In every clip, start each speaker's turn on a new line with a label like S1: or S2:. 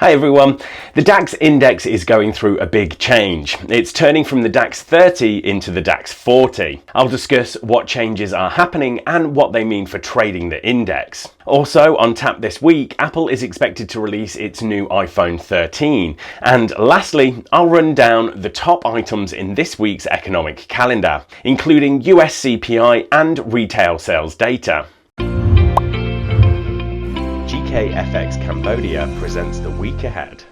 S1: Hi everyone. The DAX index is going through a big change. It's turning from the DAX 30 into the DAX 40. I'll discuss what changes are happening and what they mean for trading the index. Also on tap this week, Apple is expected to release its new iPhone 13. And lastly, I'll run down the top items in this week's economic calendar, including US CPI and retail sales data. GKFX Cambodia presents the week ahead.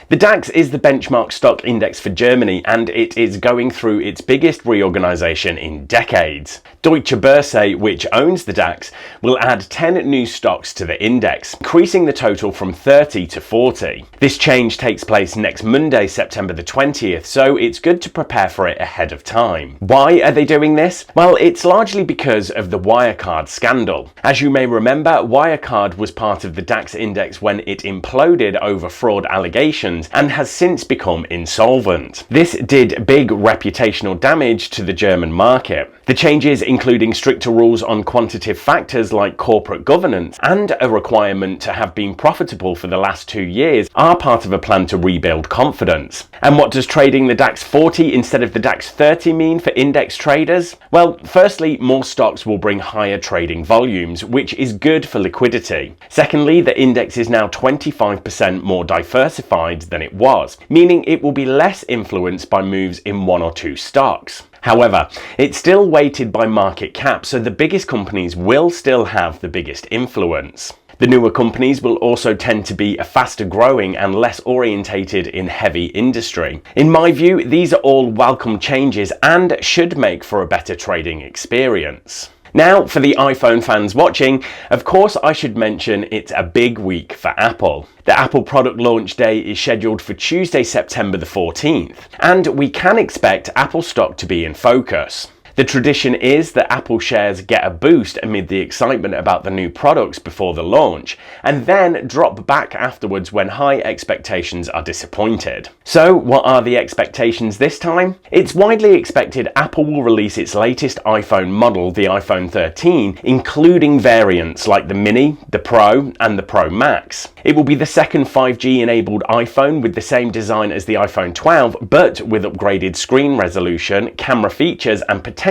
S1: The DAX is the benchmark stock index for Germany, and it is going through its biggest reorganization in decades. Deutsche Börse, which owns the DAX, will add 10 new stocks to the index, increasing the total from 30 to 40. This change takes place next Monday, September the 20th, so it's good to prepare for it ahead of time. Why are they doing this? Well, it's largely because of the Wirecard scandal. As you may remember, Wirecard was part of the DAX index when it imploded over fraud allegations and has since become insolvent. This did big reputational damage to the German market. The changes, including stricter rules on quantitative factors like corporate governance and a requirement to have been profitable for the last 2 years, are part of a plan to rebuild confidence. And what does trading the DAX 40 instead of the DAX 30 mean for index traders? Well, firstly, more stocks will bring higher trading volumes, which is good for liquidity. Secondly, the index is now 25% more diversified than it was, meaning it will be less influenced by moves in one or two stocks. However, it's still weighted by market cap, so the biggest companies will still have the biggest influence. The newer companies will also tend to be faster growing and less orientated in heavy industry. In my view, these are all welcome changes and should make for a better trading experience. Now, for the iPhone fans watching, of course I should mention it's a big week for Apple. The Apple product launch day is scheduled for Tuesday, September the 14th, and we can expect Apple stock to be in focus. The tradition is that Apple shares get a boost amid the excitement about the new products before the launch, and then drop back afterwards when high expectations are disappointed. So, what are the expectations this time? It's widely expected Apple will release its latest iPhone model, the iPhone 13, including variants like the Mini, the Pro, and the Pro Max. It will be the second 5G-enabled iPhone with the same design as the iPhone 12, but with upgraded screen resolution, camera features, and potentially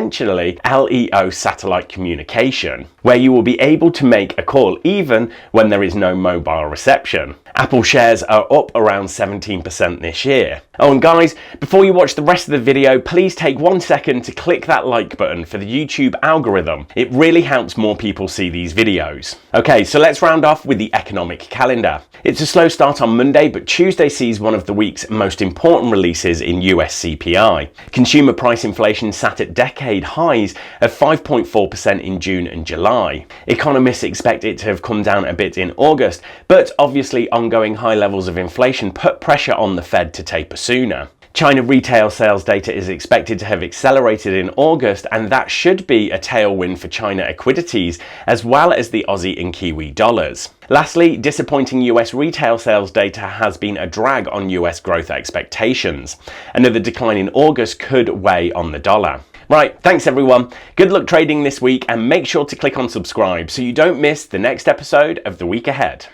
S1: LEO satellite communication, where you will be able to make a call even when there is no mobile reception. Apple shares are up around 17% this year. Oh, and guys, before you watch the rest of the video, please take 1 second to click that like button for the YouTube algorithm. It really helps more people see these videos. Okay, so let's round off with the economic calendar. It's a slow start on Monday, but Tuesday sees one of the week's most important releases in US CPI. Consumer price inflation sat at decade highs of 5.4% in June and July. Economists expect it to have come down a bit in August, but obviously ongoing high levels of inflation put pressure on the Fed to taper sooner. China retail sales data is expected to have accelerated in August, and that should be a tailwind for China equities as well as the Aussie and Kiwi dollars. Lastly, disappointing US retail sales data has been a drag on US growth expectations. Another decline in August could weigh on the dollar. Right, thanks everyone. Good luck trading this week, and make sure to click on subscribe so you don't miss the next episode of The Week Ahead.